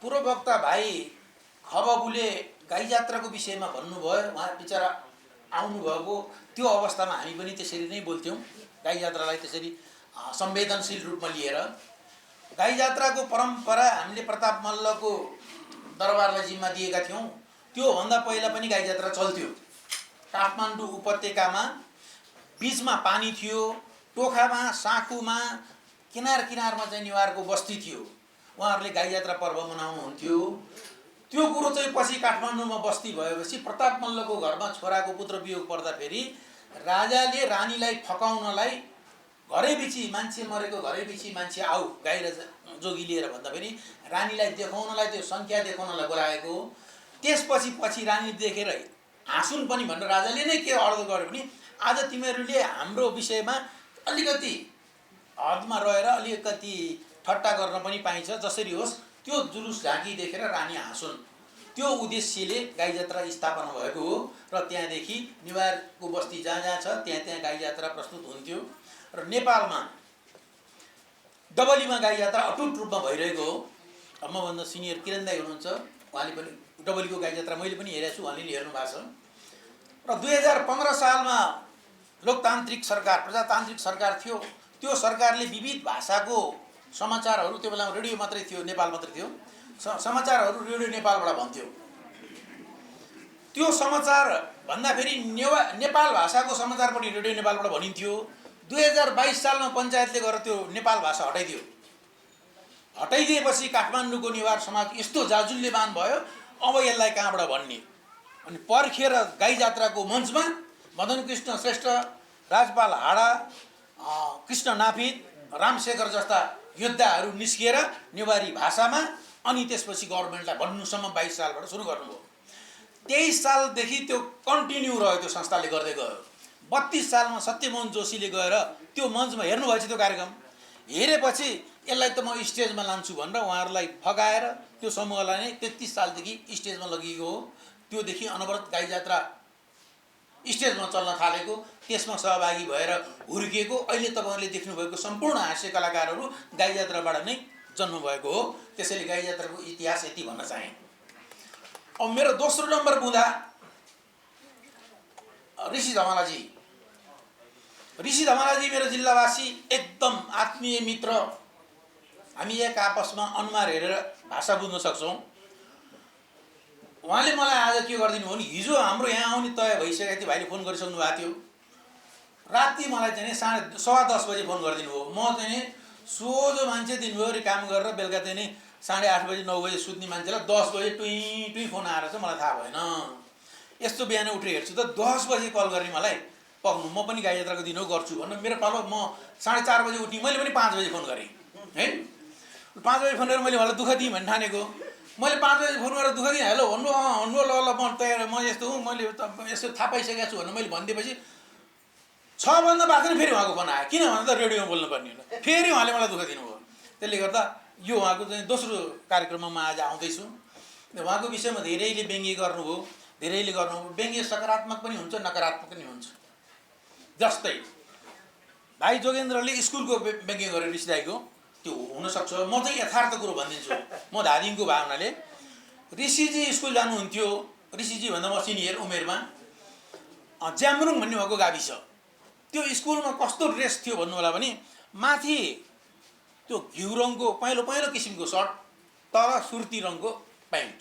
पूर्व वक्ता भाइ खबबुले गाई जात्राको विषयमा भन्नुभयो। उहाँ बिचरा आउनुभएको त्यो अवस्थामा हामी पनि त्यसरी नै बोल्थ्यौँ। गाई जात्रालाई त्यसरी संवेदनशील रूपमा लिएर गाई जात्राको परम्परा हामीले प्रताप मल्लको दरबारलाई जिम्मा दिएका थियौँ। त्योभन्दा पहिला पनि गाई जात्रा चल्थ्यो। काठमाडौँ उपत्यकामा बीचमा पानी थियो, टोखामा साँखुमा किनार किनारमा चाहिँ निवारको बस्ती थियो। उहाँहरूले गाई जात्रा पर्व मनाउनुहुन्थ्यो। त्यो कुरो चाहिँ पछि काठमाडौँमा बस्ती भएपछि प्रताप मल्लको घरमा छोराको पुत्र वियोग पर्दाखेरि राजाले रानीलाई फकाउनलाई घरैबिची मान्छे मरेको घरैबिची मान्छे आऊ गाई र जोगी लिएर भन्दाखेरि रानीलाई देखाउनलाई त्यो सङ्ख्या देखाउनलाई बोलाएको। त्यसपछि पछि रानी देखेर हाँसुन् पनि भनेर राजाले नै के अर्थ गर्यो भने आज तिमीहरूले हाम्रो विषयमा अलिकति हदमा रहेर अलिकति ठट्टा गर्न पनि पाइन्छ, जसरी होस् त्यो जुलुस झाँकी देखेर रानी हाँसुन्। त्यो उद्देश्यले गाई जात्रा स्थापना भएको हो र त्यहाँदेखि निवारको बस्ती जहाँ जहाँ छ त्यहाँ त्यहाँ गाई जात्रा प्रस्तुत हुन्थ्यो। र नेपालमा डबलीमा गाई जात्रा अटुट रूपमा भइरहेको हो। मभन्दा सिनियर किरण दाइ हुनुहुन्छ, उहाँले पनि डबलीको गाई जात्रा मैले पनि हेरेको छु, उहाँले पनि हेर्नु भएको छ। र 2015 सालमा लोकतान्त्रिक सरकार प्रजातान्त्रिक सरकार थियो। त्यो सरकारले विविध भाषाको समाचारहरू, त्यो बेलामा रेडियो मात्रै थियो, नेपाल मात्रै थियो, समाचारहरू रेडियो नेपालबाट भन्थ्यो। त्यो समाचार भन्दाखेरि नेपाल भाषाको समाचार पनि रेडियो नेपालबाट भनिन्थ्यो। 2022 सालमा पञ्चायतले गरेर त्यो नेपाल भाषा हटाइदियो। हटाइदिएपछि काठमाडौँको निवार समाज यस्तो जाजुल्यमान भयो, अब यसलाई कहाँबाट भन्ने। अनि पर्खेर गाई जात्राको मञ्चमा मदन कृष्ण श्रेष्ठ, राजपाल हाडा, कृष्ण नापित, रामशेखर जस्ता योद्धाहरू निस्किएर नेवारी भाषामा अनि त्यसपछि गभर्मेन्टलाई भन्नुसम्म 22 सालबाट सुरु गर्नुभयो। 23 सालदेखि त्यो कन्टिन्यू रह्यो, त्यो संस्थाले गर्दै गयो। 32 सालमा सत्यमोहन जोशीले गएर त्यो मञ्चमा हेर्नुभएछ। त्यो कार्यक्रम हेरेपछि यसलाई त म स्टेजमा लान्छु भनेर उहाँहरूलाई फगाएर त्यो समूहलाई नै 33 सालदेखि स्टेजमा लगिएको हो। त्योदेखि अनवरत गाई जात्रा स्टेजमा चल्न थालेको, त्यसमा सहभागी भएर हुर्किएको अहिले तपाईँहरूले देख्नुभएको सम्पूर्ण हास्य कलाकारहरू गाई जात्राबाट नै जन्मभएको हो। त्यसैले गाई जात्राको इतिहास यति भन्न चाहे। अब मेरो दोस्रो नम्बर बुँदा ऋषि धमलाजी। ऋषि धमलाजी मेरो जिल्लावासी, एकदम आत्मीय मित्र। हामी एक आपसमा अनुहार हेरेर भाषा बुझ्न सक्छौँ। उहाँले मलाई आज के गरिदिनु हो भने हिजो हाम्रो यहाँ आउने तय भइसकेको थियो, भाइले फोन गरिसक्नु भएको थियो। राति मलाई चाहिँ 10:15 बजे फोन गरिदिनु हो। म चाहिँ सोझो मान्छे दिनभरि काम गरेर बेलुका चाहिँ 8:30 बजे 9 बजे सुत्ने मान्छेलाई 10 बजे टुई टुई फोन आएर चाहिँ मलाई थाहा भएन। यस्तो बिहान उठेर हेर्छु त 10 बजे कल गर्ने मलाई, पक्नु म पनि गाई जात्राको दिन हो गर्छु भनेर मेरो पालो। म 4:30 बजे उठ्ने, मैले पनि 5 बजे फोन गरेँ है। 5 बजे फोन गरेर मैले उहाँलाई दुःख दिएँ भन्ने ठानेको। मैले 5 बजे फोन गरेर दुःख दिएँ, हेलो भन्नु, भन्नु ल ल म तयार, म यस्तो हुँ, मैले यसो थाहा पाइसकेको छु भनेर मैले भनिदिएपछि 6 बज्दा बाँच्दैन फेरि उहाँको फोन आयो। किन भन्दा त रेडियोमा बोल्नुपर्ने हो। फेरि उहाँले मलाई दुःख दिनुभयो। त्यसले गर्दा यो उहाँको चाहिँ दोस्रो कार्यक्रममा म आज आउँदैछु। उहाँको विषयमा धेरैले व्यङ्ग्य गर्नुभयो, धेरैले गर्नुभयो। व्यङ्ग्य सकारात्मक पनि हुन्छ, नकारात्मक पनि हुन्छ। जस्तै भाइ जोगेन्द्रले स्कुलको व्यङ्ग्य गरेर ऋषि दाइको, त्यो हुनसक्छ। म चाहिँ यथार्थ कुरो भनिदिन्छु। म धादिङको भावनाले ऋषिजी स्कुल जानुहुन्थ्यो। ऋषिजी भन्दा म सिनियर उमेरमा। ज्याम्रुङ भन्ने भएको गाविस, त्यो स्कुलमा कस्तो ड्रेस थियो भन्नु होला भने माथि त्यो घिउ रङको पहेँलो पहेँलो किसिमको सर्ट, तल सुर्ती रङको प्यान्ट।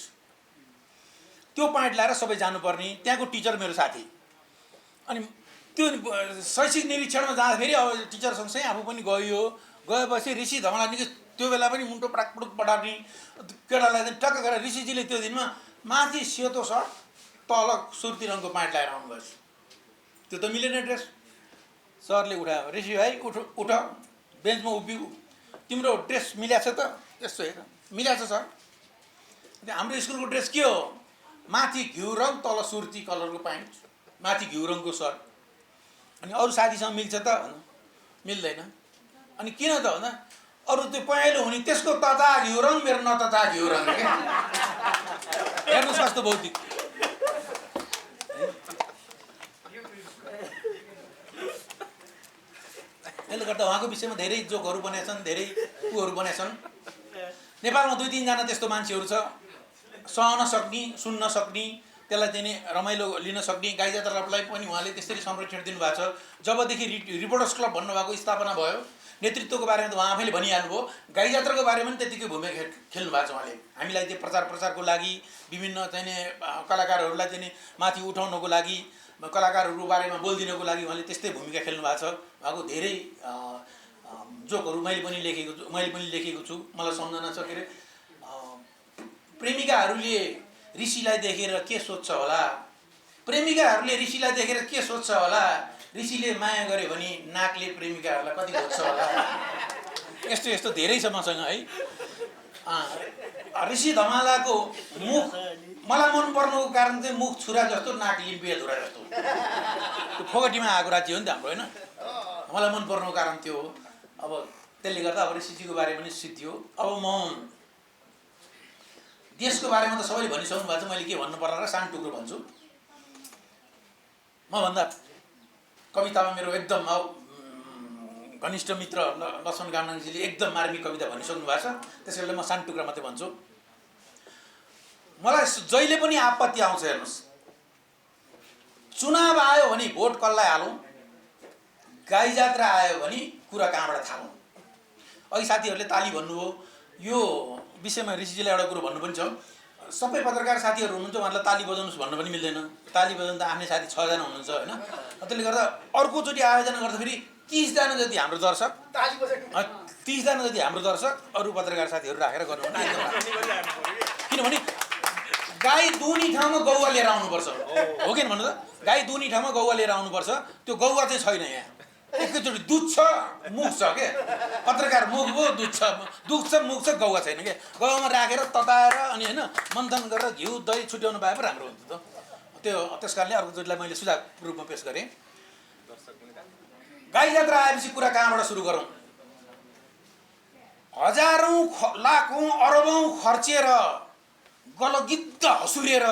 त्यो प्यान्ट लाएर सबै जानुपर्ने। त्यहाँको टिचर मेरो साथी। अनि त्यो शैक्षिक निरीक्षणमा जाँदाखेरि अब टिचर सँगसँगै आफू पनि गयो। गएपछि ऋषि धमलाजीले त्यो बेला पनि मुन्टो पडाकपुडुक पठाउने केटालाई चाहिँ टक्क गरेर ऋषिजीले त्यो दिनमा माथि सेतो सर्ट तल सुर्ती रङको प्यान्ट लगाएर आउनुभएछ। त्यो त मिलेन ड्रेस। सरले उठायो, ऋषि भाइ उठ बेन्चमा उभिऊ, तिम्रो ड्रेस मिलाएको छ त? यस्तो हेर, मिलाएको छ सर। हाम्रो स्कुलको ड्रेस के हो? माथि घिउ रङ तल सुर्ती कलरको प्यान्ट, माथि घिउ रङको सर्ट। अनि अरू साथीसँग मिल्छ त? मिल्दैन। अनि किन त भन्दा अरू त्यो पहेँलो हुने त्यसको तता घिउ रङ, मेरो नतता घिउ रङ क्या। हेर्नुहोस् कस्तो भौतिक। यसले गर्दा उहाँको विषयमा धेरै जोकहरू बनेका छन्, धेरै कुहरू बनेका छन्। नेपालमा 2-3 जना त्यस्तो मान्छेहरू छ, सहन सक्ने, सुन्न सक्ने, त्यसलाई चाहिँ नि रमाइलो लिन सक्ने। गाई जात्रालाई पनि उहाँले त्यसरी संरक्षण दिनुभएको छ। जबदेखि रिपोर्टर्स क्लब भन्नुभएको स्थापना भयो, नेतृत्वको बारेमा त उहाँ आफैले भनिहाल्नुभयो, गाई जात्राको बारेमा पनि त्यतिकै भूमिका खेल्नु भएको छ उहाँले। हामीलाई त्यो प्रचारको लागि, विभिन्न चाहिँ नि कलाकारहरूलाई चाहिँ नि माथि उठाउनको लागि, कलाकारहरूको बारेमा बोलिदिनको लागि उहाँले त्यस्तै भूमिका खेल्नु भएको छ। उहाँको धेरै जोकहरू मैले पनि लेखेको छु। मलाई सम्झना छ, के अरे प्रेमिकाहरूले ऋषिलाई देखेर के सोध्छ होला, प्रेमिकाहरूले ऋषिलाई देखेर के सोध्छ होला, ऋषिले माया गर्यो भने नाकले प्रेमिकाहरूलाई कति खोज्छ होला। यस्तो यस्तो धेरै छ मसँग है। ऋषि धमालाको मुख मलाई मन पर्नुको कारण चाहिँ मुख छुरा जस्तो, नाक लिम्पिया धुरा जस्तो। त्यो फोगटीमा आएको राज्य हो नि त हाम्रो, होइन? मलाई मन पर्नुको कारण त्यो हो। अब त्यसले गर्दा अब ऋषिजीको बारेमा पनि सिद्धियो। अब म देशको बारेमा त सबैले भनिसक्नु भएको छ, मैले के भन्नु पर्ला र सानो टुक्रो भन्छु। मभन्दा कवितामा मेरो एकदम घनिष्ठ मित्र लक्ष्मण गामनाङजीले एकदम मार्मिक कविता भनिसक्नु भएको छ, त्यसैले म सानो टुक्रा मात्रै भन्छु। मलाई जहिले पनि आपत्ति आउँछ, हेर्नुहोस्, चुनाव आयो भने भोट कसलाई हालौँ, गाई जात्रा आयो भने कुरा कहाँबाट थालौँ। अघि साथीहरूले ताली भन्नुभयो, यो विषयमा ऋषिजीलाई एउटा कुरो भन्नु पनि छ। सबै पत्रकार साथीहरू हुनुहुन्छ, उहाँलाई ताली बजाउनुहोस् भन्नु पनि मिल्दैन। ताली बजाउनु त आफ्नै साथी 6 जना हुनुहुन्छ, होइन? त्यसले गर्दा अर्कोचोटि आयोजना गर्दाखेरि 30 जना जति हाम्रो दर्शक, 30 जना जति हाम्रो दर्शक अरू पत्रकार साथीहरू राखेर गर्नु भने एकदम, किनभने गाई दुनी ठाउँमा गौवा लिएर आउनुपर्छ, हो कि भन्नु त? गाई दुनी ठाउँमा गौवा लिएर आउनुपर्छ। त्यो गौवा चाहिँ छैन यहाँ। एकैचोटि दुध छ, मुख छ के, पत्रकार मुख भयो, दुध छ मुख छ, गौवा छैन के। गौवामा राखेर तताएर अनि होइन मन्थन गरेर घिउ दही छुट्याउनु पाए पो राम्रो हुन्छ त। त्यो त्यस कारणले अर्कोचोटिलाई मैले सुझाव रूपमा पेश गरेँ। गाई जात्रा आएपछि कुरा कहाँबाट सुरु गरौँ? हजारौँ लाखौँ अरबौँ खर्चेर गलगिद्द हसुरेर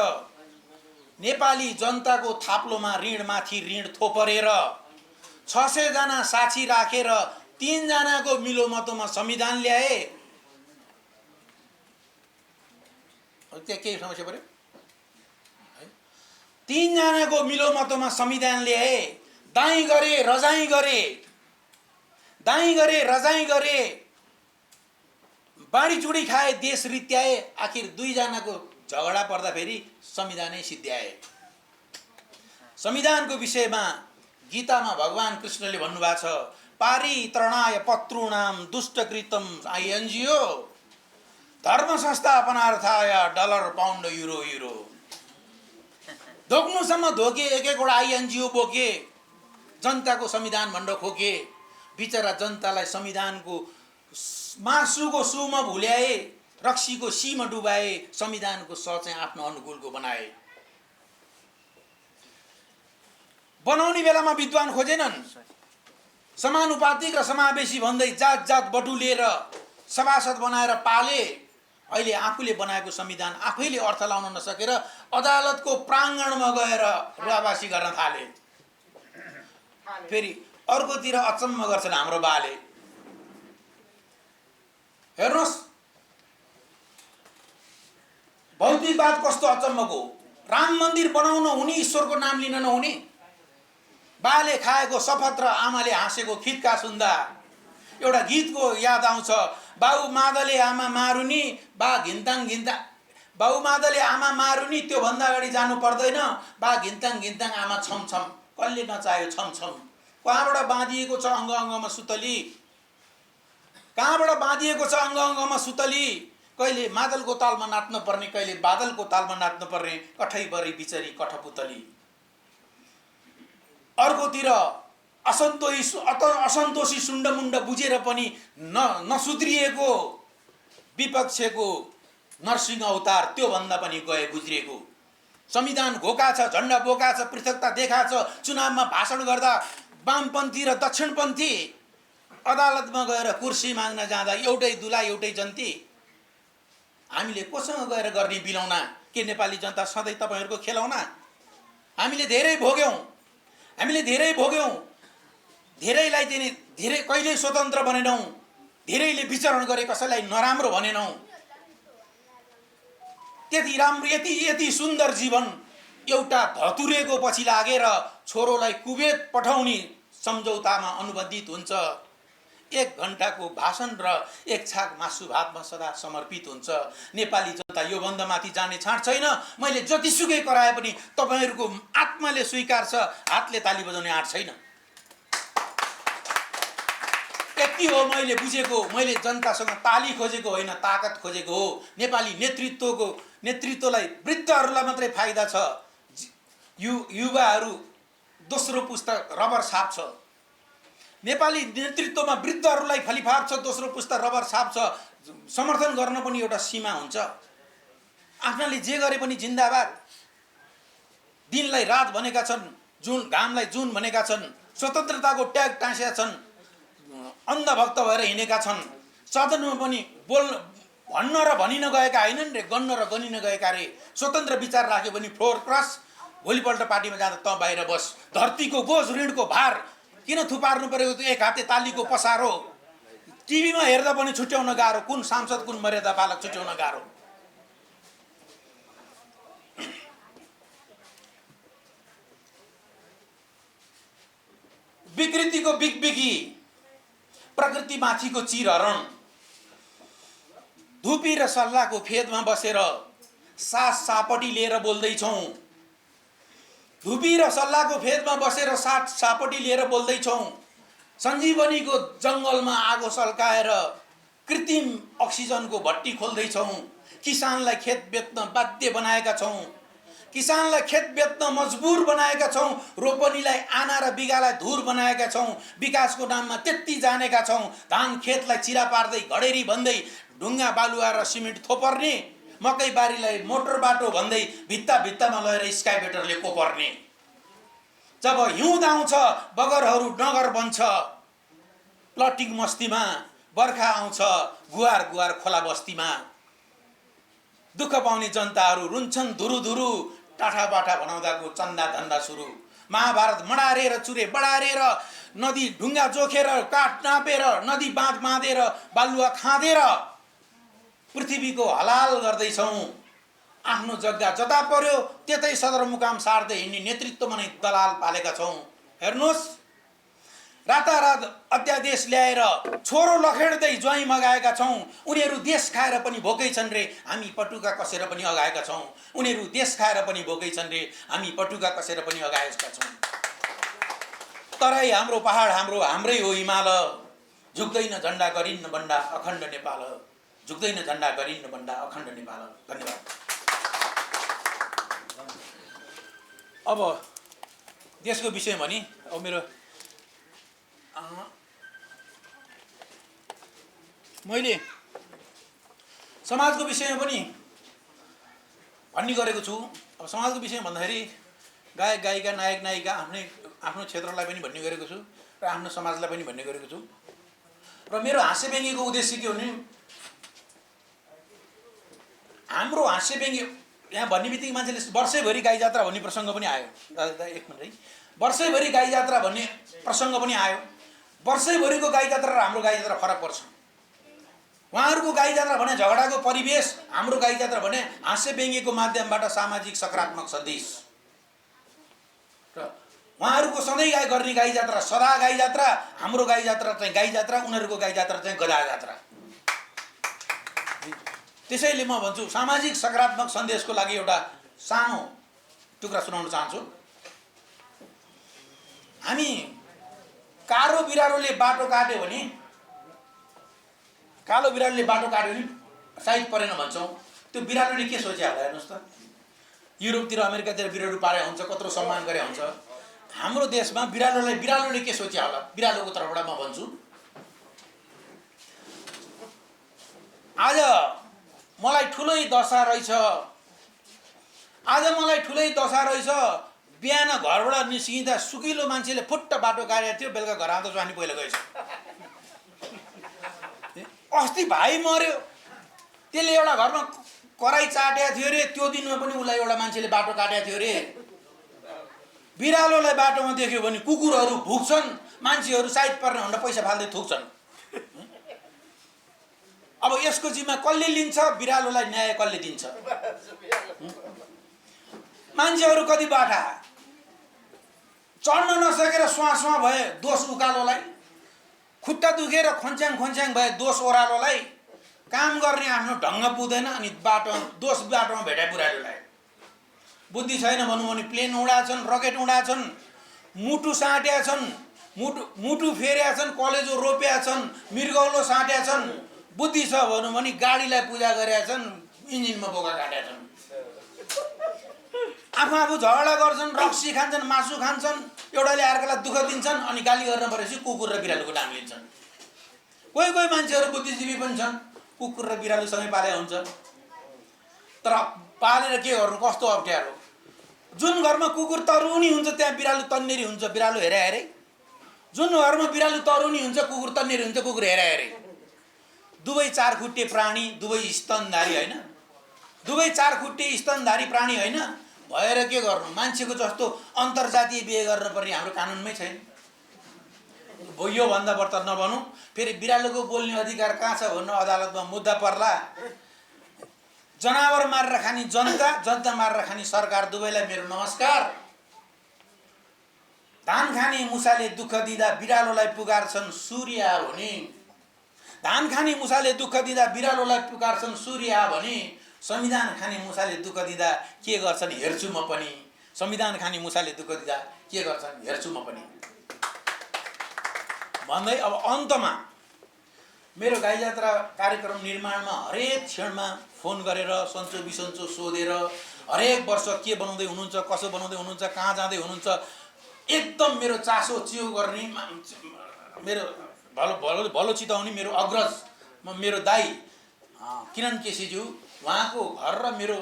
नेपाली जनताको थाप्लोमा ऋणमाथि ऋण थोपरेर 600 जना साक्षी राखेर 3 जनाको मिलोमतोमा संविधान ल्याए। त्यहाँ केही समस्या पर्यो? 3 जनाको मिलोमतोमा संविधान ल्याए। दाई गरे रजाई गरे, दाई गरे रजाई गरे, बाँडी चुडी खाए, देश रित्याए। आखिर 2 जनाको झगडा पर्दा फेरि संविधानै सिद्ध्याए। संविधानको विषयमा गीतामा भगवान कृष्णले भन्नुभएको छ, पारित्रणाय पत्रुणाम दुष्टकृतम आइएनजिओ धर्म संस्थापनार्थाय डलर पाउन्ड युरो। धोक्नुसम्म धोके, एक-एकवटा आइएनजिओ बोके, जनताको संविधान भण्ड खोके। बिचरा जनतालाई संविधानको मासुको सुमा भुल्याए, रक्सीको सीमा डुबाए, संविधानको स चाहिँ आफ्नो अनुकूलको बनाए। बनाउने बेलामा विद्वान खोजेनन्, समानुपातिक र समावेशी भन्दै जात जात बटुलेर सभासद बनाएर पाले। अहिले आफूले बनाएको संविधान आफैले अर्थ लाउन नसकेर अदालतको प्राङ्गणमा गएर रुवावासी गर्न थाले। फेरि अर्कोतिर अचम्म गर्छन् हाम्रो बाले। हेर्नुहोस्, भौतिकवाद कस्तो अचम्मको। राम मन्दिर बनाउन हुने, ईश्वरको नाम लिन नहुने। बाले खाएको शपथ र आमाले हाँसेको खिटका सुन्दा एउटा गीतको याद आउँछ। बाउ मादले आमा मारुनी, बा घिन्ताङ घिन्ताङ, बाउ मादले आमा मारुनी, त्यो भन्दा अगाडि जानु पर्दैन। बा घिन्ताङ घिन्ताङ आमा छमछम, कसले नचाह्यो छमछम। कहाँबाट बाँधिएको छ अङ्ग अङ्गमा सुतली, कहाँबाट बाँधिएको छ अङ्ग अङ्गमा सुतली। कहिले मादलको तालमा नाच्न पर्ने, कहिले बादलको तालमा नाच्न पर्ने, कठैबरी बिचरी कठपुतली। अर्कोतिर असन्तोषी सुण्डमुण्ड बुझेर पनि नसुध्रिएको विपक्षको नरसिंह अवतार, त्यो भन्दा पनि गए गुज्रिएको। संविधान घोका छ, झन्डा बोका छ, पृथकता देखा छ। चुनावमा भाषण गर्दा वामपन्थी र दक्षिणपन्थी, अदालतमा गएर कुर्सी माग्न जाँदा एउटै दुला एउटै जन्ती। हामीले कोसँग गएर गर्ने बिलाउना? के नेपाली जनता सधैँ तपाईँहरूको खेलाउना? हामीले धेरै भोग्यौँ, धेरैलाई चाहिँ धेरै कहिल्यै स्वतन्त्र बनेनौँ, धेरैले विचरण गरे, कसैलाई नराम्रो भनेनौँ। त्यति राम्रो यति सुन्दर जीवन एउटा धतुरेको पछि लागेर छोरोलाई कुवेत पठाउने सम्झौतामा अनुबन्धित हुन्छ। 1 घण्टाको भाषण र 1 छाक मासु भातमा सदा समर्पित हुन्छ। नेपाली जनता यो भन्दा माथि जाने छाँट छैन। मैले जतिसुकै कराए पनि तपाईहरुको आत्माले स्वीकार्छ, हातले ताली बजाउने आँट छैन। यति हो मैले बुझेको। मैले जनतासँग ताली खोजेको होइन, ताकत खोजेको हो। नेपाली नेतृत्वलाई वृद्धहरूलाई मात्रै फाइदा छ। युवाहरू दोस्रो पुस्ता रबर छाप छ। नेपाली नेतृत्वमा वृद्धहरूलाई फलिफाप छ, दोस्रो पुस्ता रबर छाप छ। समर्थन गर्न पनि एउटा सीमा हुन्छ। आफ्नाले जे गरे पनि जिन्दाबाद। दिनलाई रात भनेका छन्, जुन घामलाई जुन भनेका छन्, स्वतन्त्रताको ट्याग टाँसेका छन्, अन्धभक्त भएर हिँडेका छन्। सदनमा पनि भन्न र भनिन गएका हैनन् रे, गन्न र गनिन गएका रे। स्वतन्त्र विचार राख्यो भने फ्लोर क्रस, भोलिपल्ट पार्टीमा जाँदा त बाहिर बस। धरतीको बोझ ऋणको भार किन थुपार्नु पर्यो? एक हाते तालीको पसारो। टिभीमा हेर्दा पनि छुट्याउन गाह्रो, कुन सांसद कुन मर्यादा पालक छुट्याउन गाह्रो। विकृतिको बिगबिगी, प्रकृति माथिको चिरहरण, धुपी र सल्लाहको फेदमा बसेर सास सापटी लिएर बोल्दैछौँ। धुपी र सल्लाहको फेदमा बसेर सास सापटी लिएर बोल्दैछौँ। सञ्जीवनीको जङ्गलमा आगो सल्काएर कृत्रिम अक्सिजनको भट्टी खोल्दैछौँ। किसानलाई खेत बेच्न बाध्य बनाएका छौँ। किसानलाई खेत बेच्न मजबुर बनाएका छौँ। रोपनीलाई आना र बिगालाई धुर बनाएका छौँ। विकासको नाममा त्यति जानेका छौँ। धान खेतलाई चिरा पार्दै घडेरी भन्दै ढुङ्गा बालुवा र सिमेन्ट थोपर्ने, मकै बारीलाई मोटर बाटो भन्दै भित्ता भित्तामा लगेर स्काइबेटरले कोपर्ने। जब हिउँद आउँछ बगरहरू नगर बन्छ, प्लटिङ मस्तीमा बर्खा आउँछ गुहार गुहार खोला बस्तीमा। दुःख पाउने जनताहरू रुन्छन् धुरुधुरु, टाठा बाठा बनाउँदाको चन्दा धन्दा सुरु। महाभारत मडारेर चुरे बडारेर, नदी ढुङ्गा जोखेर काठ नापेर, नदी बाँध बाँधेर बालुवा खाँदेर पृथ्वीको हलाल गर्दैछौँ। आफ्नो जग्गा जता पर्यो त्यतै सदरमुकाम सार्दै हिँड्ने नेतृत्वमा नै दलाल पालेका छौँ। हेर्नुहोस्, रातारात अध्यादेश ल्याएर छोरो लखेड्दै ज्वाइँ मगाएका छौँ। उनीहरू देश खाएर पनि भोकै छन् रे, हामी पटुका कसेर पनि अगाएका छौँ। उनीहरू देश खाएर पनि भोकै छन् रे, हामी पटुका कसेर पनि अगाएका छौँ। तराई हाम्रो पहाड हाम्रै हो हिमाल। झुक्दैन झन्डा गरिन्न बन्डा अखण्ड नेपाल। झुक्दैन झन्डा गरिन्न बन्डा अखण्ड नेपाल। धन्यवाद। अब देशको विषय भनी अब मेरो मैले समाजको विषयमा पनि भन्ने गरेको छु। अब समाजको विषयमा भन्दाखेरि गायक गायिका नायक नायिका आफ्नो क्षेत्रलाई पनि भन्ने गरेको छु र आफ्नो समाजलाई पनि भन्ने गरेको छु। र मेरो हाँस्य व्यङ्ग्यको उद्देश्य के हो भने, हाम्रो हाँस्य व्यङ्ग्य यहाँ भन्ने बित्तिकै मान्छेले वर्षैभरि गाई जात्रा भन्ने प्रसङ्ग पनि आयो। दादा एक मिनट है, वर्षैभरि गाई जात्रा भन्ने प्रसङ्ग पनि आयो। वर्षैभरिको गाई जात्रा र हाम्रो गाई जात्रा फरक पर्छ। उहाँहरूको गाई जात्रा भने झगडाको परिवेश, हाम्रो गाई जात्रा भने हाँस्य व्यङ्ग्यको माध्यमबाट सामाजिक सकारात्मक सन्देश। र उहाँहरूको सधैँ गर्ने गाई जात्रा सदा गाई जात्रा, हाम्रो गाई जात्रा चाहिँ गाई जात्रा, उनीहरूको गाई जात्रा चाहिँ गधा जात्रा। त्यसैले म भन्छु सामाजिक सकारात्मक सन्देशको लागि एउटा सानो टुक्रा सुनाउन चाहन्छु। हामी कालो बिरालोले बाटो काट्यो भने साइड परेन भन्छौँ। त्यो बिरालोले के सोचे होला हेर्नुहोस् त। युरोपतिर अमेरिकातिर बिरालो पाले हुन्छ, कत्रो सम्मान गरे हुन्छ। हाम्रो देशमा बिरालोले के सोचे होला? बिरालोको तर्फबाट म भन्छु, आज मलाई ठुलै दशा रहेछ, बिहान घरबाट निस्किँदा सुकिलो मान्छेले फुट्ट बाटो काटेको थियो, बेलुका घर आउँदा ज्वानी पहिला गएछ। अस्ति भाइ मर्यो, त्यसले एउटा घरमा कराई चाटेको थियो रे, त्यो दिनमा पनि उसलाई एउटा मान्छेले बाटो काटेको थियो रे। बिरालोलाई बाटोमा देख्यो भने कुकुरहरू भुक्छन्, मान्छेहरू साइड पर्ने भनेर पैसा फाल्दै थुक्छन्। अब यसको जिम्मा कसले लिन्छ? बिरालोलाई न्याय कसले दिन्छ? मान्छेहरू कति बाठा चढ्न नसकेर स्वाँ भए दोष उकालोलाई, खुट्टा दुखेर खोन्छ्याङ भए दोष ओह्रालोलाई, काम गर्ने आफ्नो ढङ्ग पुग्दैन अनि बाटोमा भेटा बुढालोलाई। बुद्धि छैन भनौँ भने प्लेन उडाछन्, रकेट उडाछन्, मुटु साट्या छन्, मुटु फेर्या छन्, कलेजो रोप्या छन्, मृगौलो साट्या छन्। बुद्धि छ भनौँ भने गाडीलाई पूजा गरेका छन्, इन्जिनमा बोका काट्या छन्। आफू झगडा गर्छन्, रक्सी खान्छन्, मासु खान्छन्, एउटाले अर्कालाई दुःख दिन्छन्, अनि गाली गर्न परेपछि कुकुर र बिरालोको नाम लिन्छन्। कोही मान्छेहरू बुद्धिजीवी पनि छन्, कुकुर र बिरालोसँगै पाले हुन्छ। तर पालेर के गर्नु, कस्तो अप्ठ्यारो। जुन घरमा कुकुर तरुनी हुन्छ त्यहाँ बिरालो तन्नेरी हुन्छ, बिरालो हेरे। जुन घरमा बिरालो तरुनी हुन्छ कुकुर तन्नेरी हुन्छ, कुकुर हेरे। दुवै चार खुट्टे प्राणी, दुवै स्तनधारी होइन, दुवै चार खुट्टे स्तनधारी प्राणी होइन भएर के गर्नु। मान्छेको जस्तो अन्तर्जातीय बिहे गर्न पर्ने हाम्रो कानुनमै छैन। यो भन्दा बढ्ता नभनौँ। फेरि बिरालोको बोल्ने अधिकार कहाँ छ भन्नु, अदालतमा मुद्दा पर्ला। जनावर मारेर खाने जनता, जनता मारेर खाने सरकार, दुवैलाई मेरो नमस्कार। धान खाने मुसाले दुःख दिँदा बिरालोलाई पुकार्छन् सूर्य आ भने, धान खाने मुसाले दुःख दिँदा बिरालोलाई पुकार्छन् सूर्य आ भने, संविधान खाने मुसाले दुःख दिँदा के गर्छन् हेर्छु म पनि, संविधान खाने मुसाले दुःख दिँदा के गर्छन् हेर्छु म पनि भन्दै अब अन्तमा मेरो गाई जात्रा कार्यक्रम निर्माणमा हरेक क्षणमा फोन गरेर सन्चो बिसन्चो सोधेर हरेक वर्ष के बनाउँदै हुनुहुन्छ, कसो बनाउँदै हुनुहुन्छ, कहाँ जाँदै हुनुहुन्छ, एकदम मेरो चासो चियो गर्ने, मेरो भलो चिताउने मेरो अग्रज मेरो दाई किरण केसीज्यू, उहाँको घर र मेरो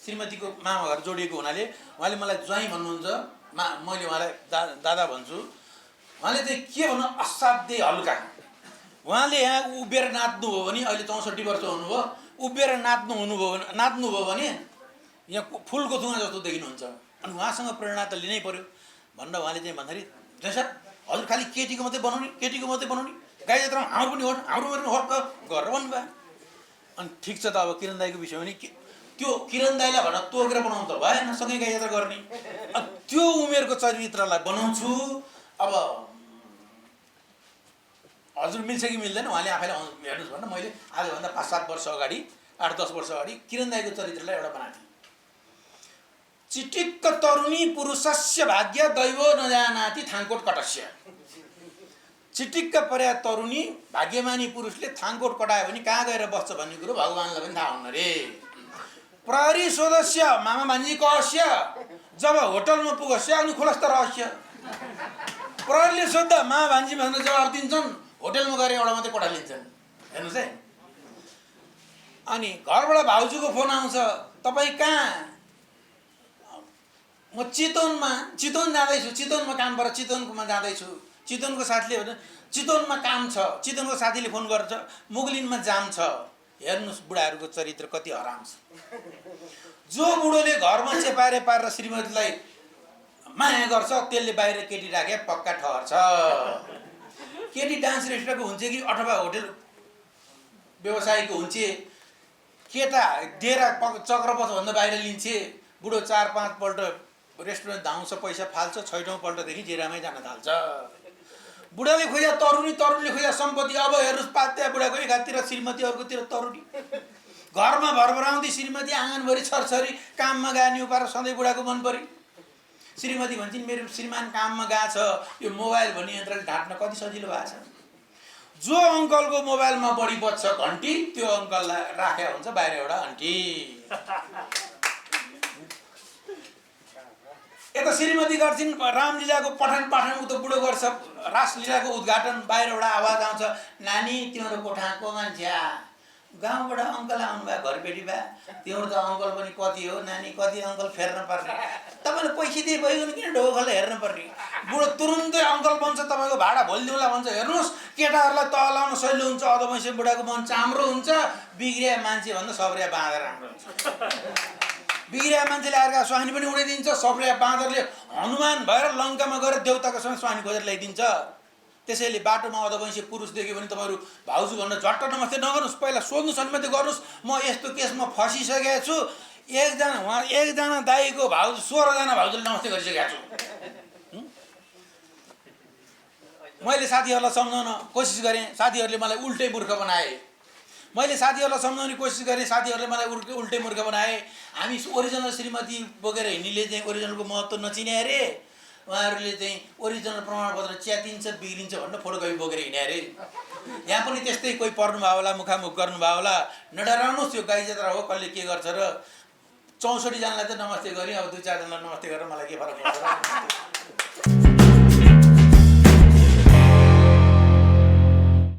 श्रीमतीको मामा घर जोडिएको हुनाले उहाँले मलाई ज्वाइँ भन्नुहुन्छ, मैले उहाँलाई दादा भन्छु। उहाँले चाहिँ के भन्नु असाध्यै हल्का। उहाँले यहाँ उभिएर नाच्नुभयो भने, अहिले 64 वर्ष हुनुभयो, उभिएर नाच्नुभयो भने यहाँ फुलको थुङ्गा जस्तो देखिनुहुन्छ। अनि उहाँसँग प्रेरणा त लिनै पर्यो भनेर उहाँले चाहिँ भन्दाखेरि, जैसा हजुर खालि केटीको मात्रै बनाउने, गाई जात्रामा हाम्रो पनि हो गरेर भन्नुभयो। अनि ठिक छ त, अब किरण दाईको विषयमा नि त्यो किरण दाईलाई भनेर तोकेर बनाउनु त भएन, सँगै गाई जात्रा गर्ने। त्यो उमेरको चरित्रलाई बनाउँछु। अब हजुर मिल्छ कि मिल्दैन उहाँले आफैले हेर्नुहोस् भनेर मैले आजभन्दा 5-7 वर्ष अगाडि, 8-10 वर्ष अगाडि किरण दाईको चरित्रलाई एउटा बनाएको थिएँ। चिटिक्क तरुणी पुरुषस्य भाग्य दैवो नजानाति थाङकोट कटस्य। चिटिक्क पर्या तरुणी भाग्यमानी पुरुषले थाङकोट कटायो भने कहाँ गएर बस्छ भन्ने कुरो भगवान्लाई पनि थाहा हुन्न रे। प्रहरी सदस्य मामा भान्जी कहस्य, जब होटलमा पुगस्य अनि खुलस्त रहस्य। प्रहरीले सोद्धा मामा भान्जी भनेर जवाब दिन्छन्, होटलमा गएर एउटा मात्रै कोठा लिन्छन्। हेर्नुहोस् है। अनि घरबाट भाउजूको फोन आउँछ, तपाईँ कहाँ? म चितवन जाँदैछु, चितवनमा काम पर चितवनमा जाँदैछु। चितवनको साथीले भन्छ चितवनमा काम छ, चितवनको साथीले फोन गर्छ मुगलिनमा जाम छ। हेर्नुहोस् बुढाहरूको चरित्र कति हराम छ। जो बुढोले घरमा चेपारे पारेर श्रीमतीलाई माया गर्छ त्यसले बाहिर केटी राखे पक्का ठहर्छ। केटी डान्स रेस्टुरेन्टको हुन्छ कि अथवा होटल व्यवसायको हुन्छ, केटा डेरा चक्रपथभन्दा बाहिर लिन्छे। बुढो 4-5 पल्ट रेस्टुरेन्ट धाउँछ, पैसा फाल्छ, 6औँ पल्टदेखि जेरामै जान थाल्छ। बुढाले खोज्या तरुणी, तरुणीले खोज्या सम्पत्ति। अब हेर्नुहोस् पात्या बुढाको एकातिर श्रीमती, अर्कोतिर तरुणी। घरमा भरभराउँदी श्रीमती आँगनभरि छरछरी काममा गए उपाएर सधैँ बुढाको मन परी। श्रीमती भन्छन् मेरो श्रीमान काममा गएको छ, यो मोबाइल भन्ने यन्त्रले ढाँट्न कति सजिलो भएको छ। जो अङ्कलको मोबाइलमा बढी बज्छ घन्टी, त्यो अङ्कललाई राखेको हुन्छ बाहिर एउटा घन्टी। यता श्रीमती गर्छिन् रामलीलाको पठन पाठन, उता बुढो गर्छ रासलीलाको उद्घाटन, बाहिर एउटा आवाज आउँछ, नानी तिम्रो कोठाको मान्छे गाउँबाट अङ्कल आउनुभयो, घरबेटी भए तिम्रो त अङ्कल पनि कति हो नानी, कति अङ्कल फेर्न पर्ने, तपाईँले पैसा दिए भइगयो किन ढोकललाई हेर्न पर्ने। बुढो तुरुन्तै अङ्कल बन्छ, तपाईँको भाडा भोलिदिउँला भन्छ। हेर्नुहोस् केटाहरूलाई तल लाउन सजिलो हुन्छ, अधबैँसे बुढाको मन चाम्रो हुन्छ। बिग्रिया मान्छे भन्दा सब्रिया बाँदर राम्रो हुन्छ। बिग्रिया मान्छेले अर्का स्वानी पनि उडाइदिन्छ, सब्रिया बाँदरले हनुमान भएर लङ्कामा गएर देउताको सँग स्वानी खोजेर ल्याइदिन्छ। त्यसैले बाटोमा अधबैँसे पुरुष देख्यो भने तपाईँहरू भाउजू भन्न झट्ट नमस्ते नगर्नुहोस्, पहिला सोध्नुहोस् अनि मात्रै गर्नुहोस्। म यस्तो केसमा फसिसकेको छु, एकजना दाईको भाउजू 16जना भाउजूले नमस्ते गरिसकेको छु। मैले साथीहरूलाई सम्झाउन कोसिस गरेँ, साथीहरूले मलाई उल्टै मूर्ख बनाए। मैले साथीहरूलाई सम्झाउने कोसिस गरेँ, साथीहरूले मलाई उल्टै मूर्ख बनाए। हामी ओरिजिनल श्रीमती बोकेर हिँड्नेले चाहिँ ओरिजिनलको महत्त्व नचिने अरे, उहाँहरूले चाहिँ ओरिजिनल प्रमाणपत्र च्यातिन्छ बिग्रिन्छ भनेर फोटोकपी बोकेर हिँडे अरे। यहाँ पनि त्यस्तै कोही पर्नुभयो होला, मुखामुख गर्नुभयो होला। नडराउनुहोस्, यो गाई जात्रा हो, कसले के गर्छ र 64 जनालाई त नमस्ते गरेँ, अब 2-4 जनालाई नमस्ते गरेर मलाई के फरक पर्छ र।